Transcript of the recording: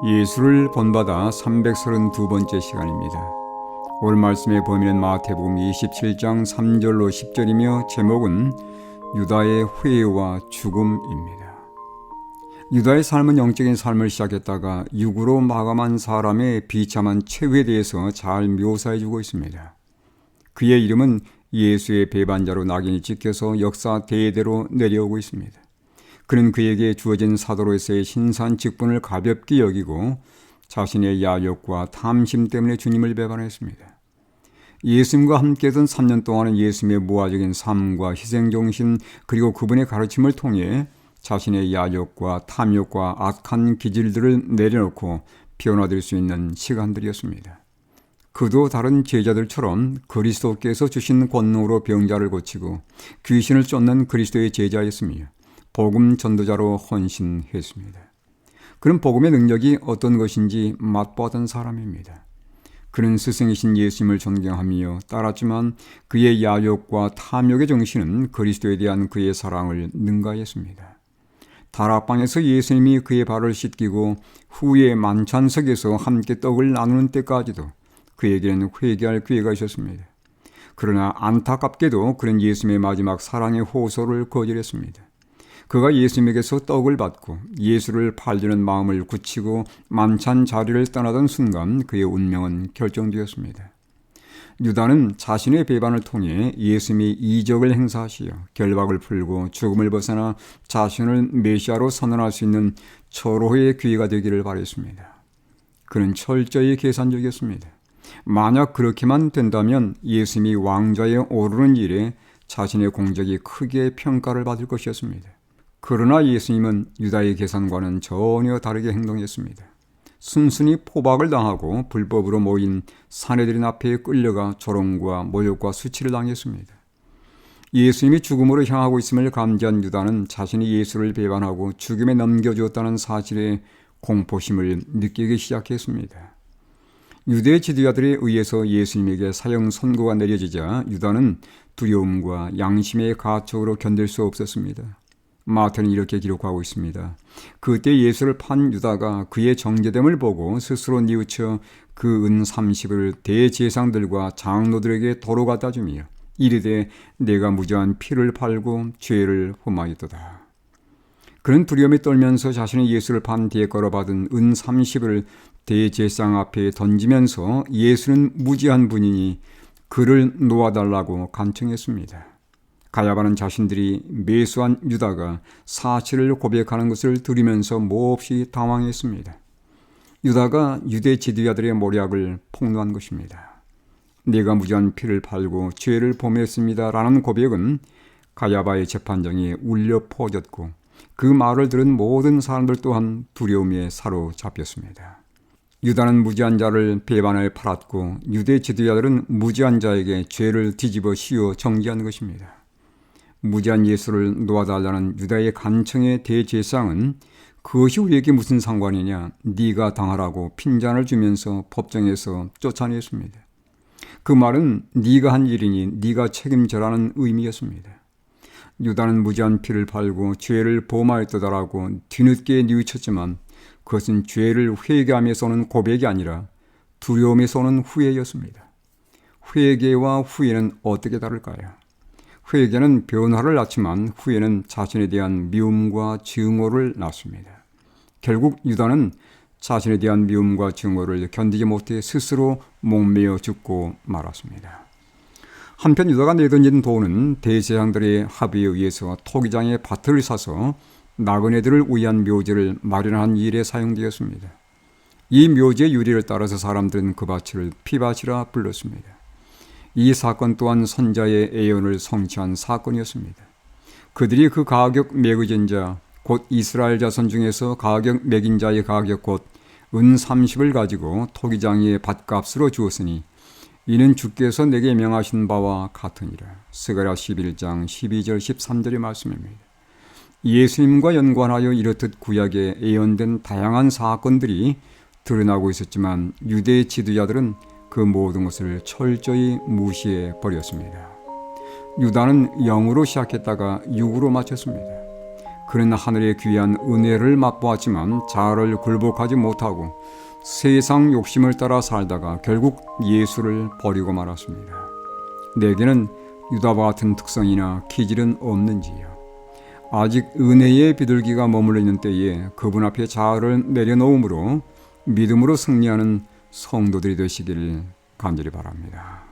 예수를 본받아 332번째 시간입니다. 오늘 말씀의 범위는 마태복음 27장 3절로 10절이며 제목은 유다의 회개와 죽음입니다. 유다의 삶은 영적인 삶을 시작했다가 육으로 마감한 사람의 비참한 최후에 대해서 잘 묘사해주고 있습니다. 그의 이름은 예수의 배반자로 낙인이 찍혀서 역사 대대로 내려오고 있습니다. 그는 그에게 주어진 사도로서의 신선 직분을 가볍게 여기고 자신의 야욕과 탐심 때문에 주님을 배반했습니다. 예수님과 함께던 3년 동안은 예수님의 무화적인 삶과 희생정신 그리고 그분의 가르침을 통해 자신의 야욕과 탐욕과 악한 기질들을 내려놓고 변화될 수 있는 시간들이었습니다. 그도 다른 제자들처럼 그리스도께서 주신 권능으로 병자를 고치고 귀신을 쫓는 그리스도의 제자였으며 복음 전도자로 헌신했습니다. 그는 복음의 능력이 어떤 것인지 맛보았던 사람입니다. 그는 스승이신 예수님을 존경하며 따랐지만 그의 야욕과 탐욕의 정신은 그리스도에 대한 그의 사랑을 능가했습니다. 다락방에서 예수님이 그의 발을 씻기고 후에 만찬석에서 함께 떡을 나누는 때까지도 그에게는 회개할 기회가 있었습니다. 그러나 안타깝게도 그는 예수님의 마지막 사랑의 호소를 거절했습니다. 그가 예수님에게서 떡을 받고 예수를 팔려는 마음을 굳히고 만찬 자리를 떠나던 순간 그의 운명은 결정되었습니다. 유다는 자신의 배반을 통해 예수님이 이적을 행사하시어 결박을 풀고 죽음을 벗어나 자신을 메시아로 선언할 수 있는 절호의 기회가 되기를 바랬습니다. 그는 철저히 계산적이었습니다. 만약 그렇게만 된다면 예수님이 왕좌에 오르는 일에 자신의 공적이 크게 평가를 받을 것이었습니다. 그러나 예수님은 유다의 계산과는 전혀 다르게 행동했습니다. 순순히 포박을 당하고 불법으로 모인 사내들인 앞에 끌려가 조롱과 모욕과 수치를 당했습니다. 예수님이 죽음으로 향하고 있음을 감지한 유다는 자신이 예수를 배반하고 죽음에 넘겨주었다는 사실에 공포심을 느끼기 시작했습니다. 유대 지도자들에 의해서 예수님에게 사형 선고가 내려지자 유다는 두려움과 양심의 가책으로 견딜 수 없었습니다. 마태는 이렇게 기록하고 있습니다. 그때 예수를 판 유다가 그의 정죄됨을 보고 스스로 뉘우쳐 그 은 30을 대제사장들과 장로들에게 도로 갖다 주며 이르되 내가 무죄한 피를 팔고 죄를 험하였도다. 그는 두려움에 떨면서 자신의 예수를 판 뒤에 걸어받은 은 30을 대제사장 앞에 던지면서 예수는 무죄한 분이니 그를 놓아달라고 간청했습니다. 가야바는 자신들이 매수한 유다가 사실을 고백하는 것을 들으면서 몹시 당황했습니다. 유다가 유대 지도자들의 모략을 폭로한 것입니다. 내가 무죄한 피를 팔고 죄를 범했습니다 라는 고백은 가야바의 재판장에 울려 퍼졌고 그 말을 들은 모든 사람들 또한 두려움에 사로잡혔습니다. 유다는 무죄한 자를 배반하여 팔았고 유대 지도자들은 무죄한 자에게 죄를 뒤집어 씌워 정죄한 것입니다. 무죄한 예수를 놓아달라는 유다의 간청의 대제사장은 그것이 우리에게 무슨 상관이냐, 네가 당하라고 핀잔을 주면서 법정에서 쫓아냈습니다. 그 말은 네가 한 일이니 네가 책임져라는 의미였습니다. 유다는 무죄한 피를 팔고 죄를 범하였다라고 뒤늦게 뉘우쳤지만 그것은 죄를 회개하면서 오는 고백이 아니라 두려움에서 오는 후회였습니다. 회개와 후회는 어떻게 다를까요? 회개는 변화를 낳지만 후회는 자신에 대한 미움과 증오를 낳습니다. 결국 유다는 자신에 대한 미움과 증오를 견디지 못해 스스로 목매어 죽고 말았습니다. 한편 유다가 내던진 돈은 대제사장들의 합의에 의해서 토기장의 밭을 사서 나그네들을 위한 묘지를 마련한 일에 사용되었습니다. 이 묘지의 유래를 따라서 사람들은 그 밭을 피밭이라 불렀습니다. 이 사건 또한 선자의 예언을 성취한 사건이었습니다. 그들이 그 가격 매겨진 자, 곧 이스라엘 자손 중에서 가격 매긴 자의 가격 곧 은 30을 가지고 토기장의 밭값으로 주었으니 이는 주께서 내게 명하신 바와 같으니라. 스가랴 11장 12절 13절의 말씀입니다. 예수님과 연관하여 이렇듯 구약에 예언된 다양한 사건들이 드러나고 있었지만 유대 지도자들은 그 모든 것을 철저히 무시해 버렸습니다. 유다는 영으로 시작했다가 육으로 마쳤습니다. 그는 하늘의 귀한 은혜를 맛보았지만 자아를 굴복하지 못하고 세상 욕심을 따라 살다가 결국 예수를 버리고 말았습니다. 내게는 유다와 같은 특성이나 기질은 없는지요? 아직 은혜의 비둘기가 머물러 있는 때에 그분 앞에 자아를 내려놓음으로 믿음으로 승리하는 성도들이 되시기를 간절히 바랍니다.